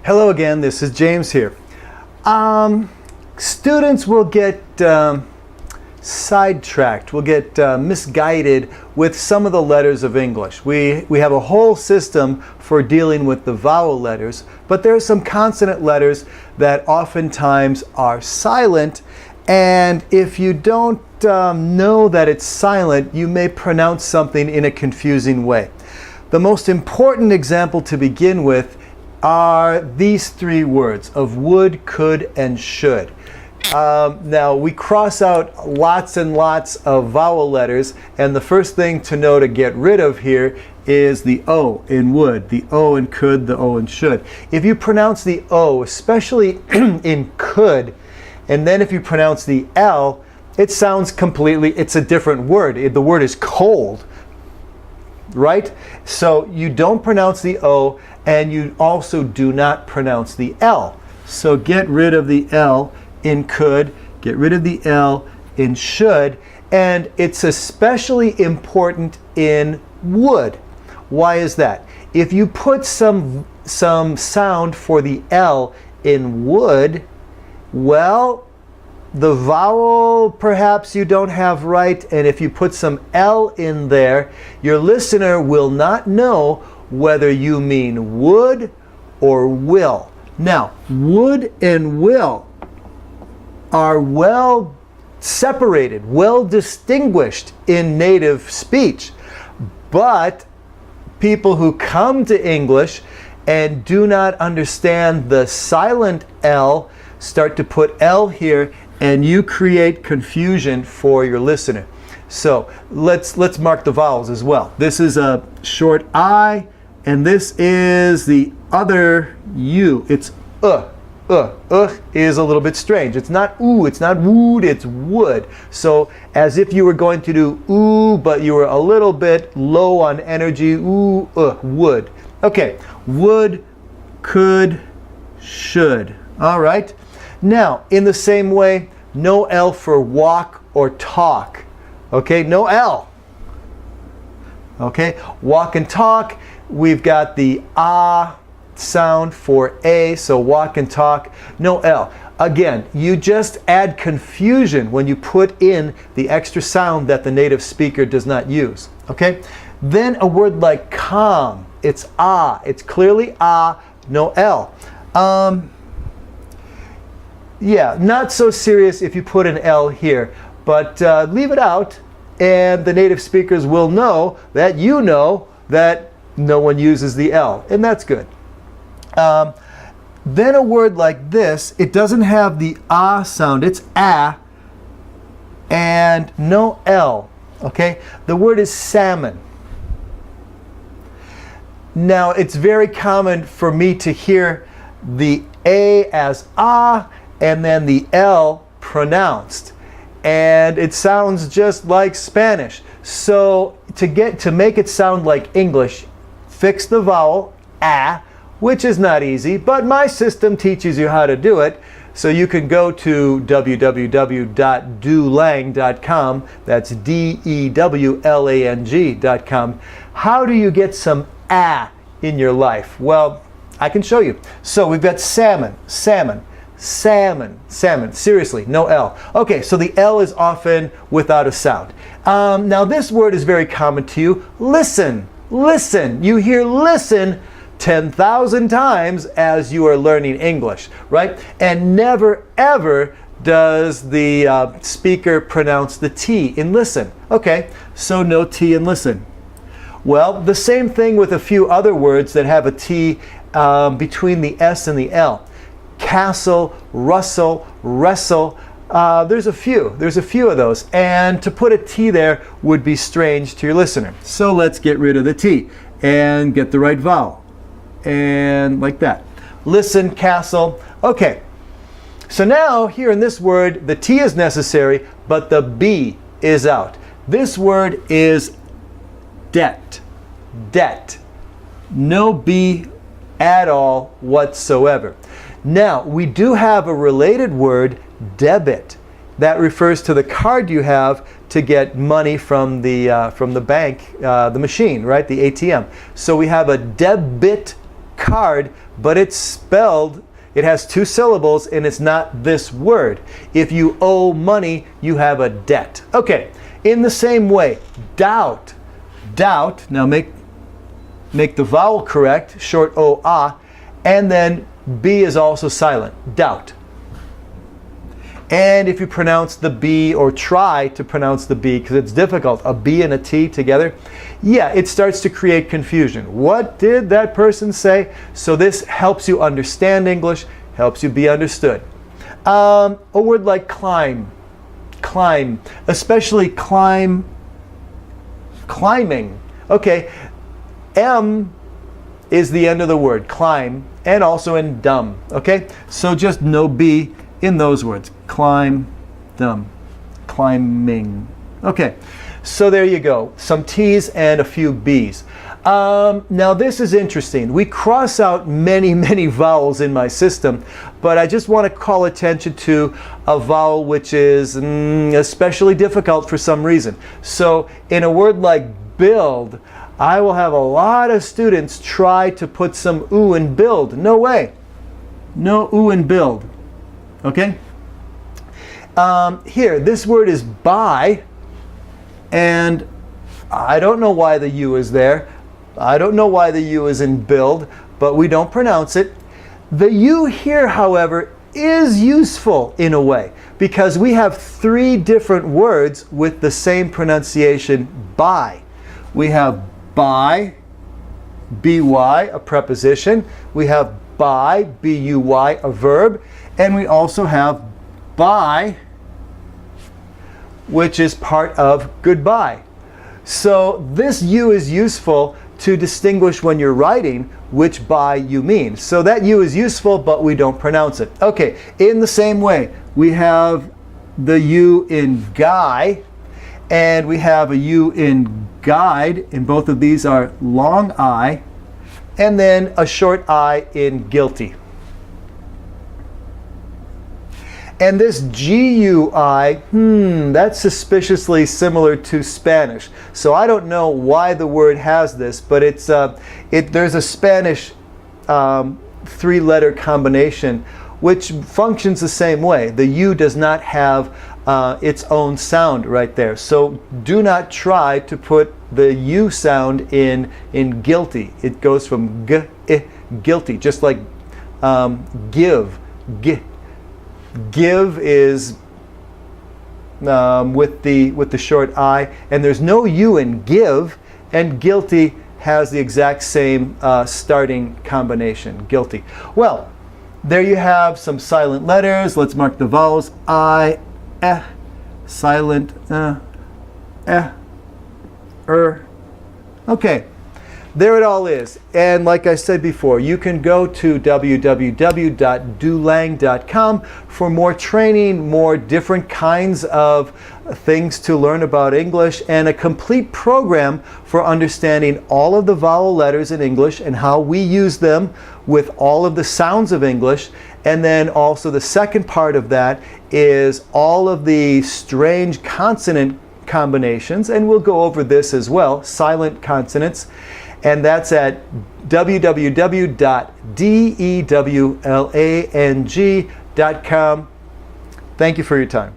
Hello again, this is James here. Students will get sidetracked, will get misguided with some of the letters of English. We have a whole system for dealing with the vowel letters, but there are some consonant letters that oftentimes are silent, and if you don't know that it's silent, you may pronounce something in a confusing way. The most important example to begin with are these three words of would, could, and should. Now we cross out lots and lots of vowel letters, and the first thing to know to get rid of here is the O in would, the O in could, the O in should. If you pronounce the O, especially in could, and then if you pronounce the L, it sounds completely, it's a different word. The word is cold, right? So you don't pronounce the O, and you also do not pronounce the L. So get rid of the L in could, get rid of the L in should, and it's especially important in would. Why is that? If you put some sound for the L in would, well, the vowel perhaps you don't have right, and if you put some L in there, your listener will not know whether you mean would or will. Now, would and will are well separated, well distinguished in native speech, but people who come to English and do not understand the silent L start to put L here, and you create confusion for your listener. So let's mark the vowels as well. This is a short I, and this is the other U. It's is a little bit strange. It's not ooh, it's not wood, it's would. So as if you were going to do ooh, but you were a little bit low on energy, ooh, would. Okay, would, could, should. All right. Now, in the same way, no L for walk or talk. Okay, no L. Okay, walk and talk, we've got the ah sound for A, so walk and talk, no L. Again, you just add confusion when you put in the extra sound that the native speaker does not use. Okay, then a word like calm, it's ah, it's clearly ah, no L. Yeah, not so serious if you put an L here, but leave it out, and the native speakers will know that you know that no one uses the L, and that's good. Then a word like this, it doesn't have the ah sound, it's ah, and no L, okay? The word is salmon. Now, it's very common for me to hear the A as ah, and then the L pronounced, and it sounds just like Spanish. So to make it sound like English, fix the vowel a, which is not easy, but my system teaches you how to do it. So you can go to www.dewlang.com, that's DEWLANG.com. How do you get some a in your life? Well, I can show you. So we've got salmon, salmon, salmon, salmon. Seriously, no L. Okay, so the L is often without a sound. Now this word is very common to you. Listen, listen. You hear listen 10,000 times as you are learning English, right? And never ever does the speaker pronounce the T in listen. Okay, so no T in listen. Well, the same thing with a few other words that have a T between the S and the L. Castle, rustle, wrestle. There's a few of those, and to put a T there would be strange to your listener. So let's get rid of the T and get the right vowel, and like that. Listen, castle. Okay, so now here in this word the T is necessary, but the B is out. This word is debt, debt. No B at all whatsoever. Now, we do have a related word, debit. That refers to the card you have to get money from the bank, the machine, right? The ATM. So we have a debit card, but it's spelled, it has two syllables and it's not this word. If you owe money, you have a debt. Okay, in the same way, doubt. Doubt, now make the vowel correct, short O, ah, and then B is also silent, doubt. And if you pronounce the B or try to pronounce the B, because it's difficult, a B and a T together, yeah, it starts to create confusion. What did that person say? So this helps you understand English, helps you be understood. A word like climb, especially climbing. Okay, M is the end of the word, climb, and also in dumb. Okay, so just no B in those words. Climb, dumb, climbing. Okay, so there you go. Some T's and a few B's. Now this is interesting. We cross out many vowels in my system, but I just want to call attention to a vowel which is especially difficult for some reason. So in a word like build, I will have a lot of students try to put some oo in build. No way. No oo in build. Okay? Here, this word is buy, and I don't know why the U is there. I don't know why the U is in build, but we don't pronounce it. The U here, however, is useful in a way, because we have three different words with the same pronunciation, buy. We have buy, B-Y, a preposition. We have buy, B-U-Y, a verb. And we also have bye, which is part of goodbye. So this U is useful to distinguish when you're writing which bye you mean. So that U is useful, but we don't pronounce it. Okay, in the same way, we have the U in guy, and we have a U in guide, and both of these are long I, and then a short I in guilty. And this GUI, that's suspiciously similar to Spanish. So I don't know why the word has this, but it's there's a Spanish three-letter combination which functions the same way. The U does not have its own sound right there. So do not try to put the U sound in guilty. It goes from g, I, guilty, just like give, g. Give is with the short I, and there's no U in give, and guilty has the exact same starting combination, guilty. Well, there you have some silent letters. Let's mark the vowels. I, silent, Okay. There it all is. And like I said before, you can go to www.dulang.com for more training, more different kinds of things to learn about English, and a complete program for understanding all of the vowel letters in English and how we use them with all of the sounds of English. And then also the second part of that is all of the strange consonant combinations, and we'll go over this as well, silent consonants. And that's at www.dewlang.com. Thank you for your time.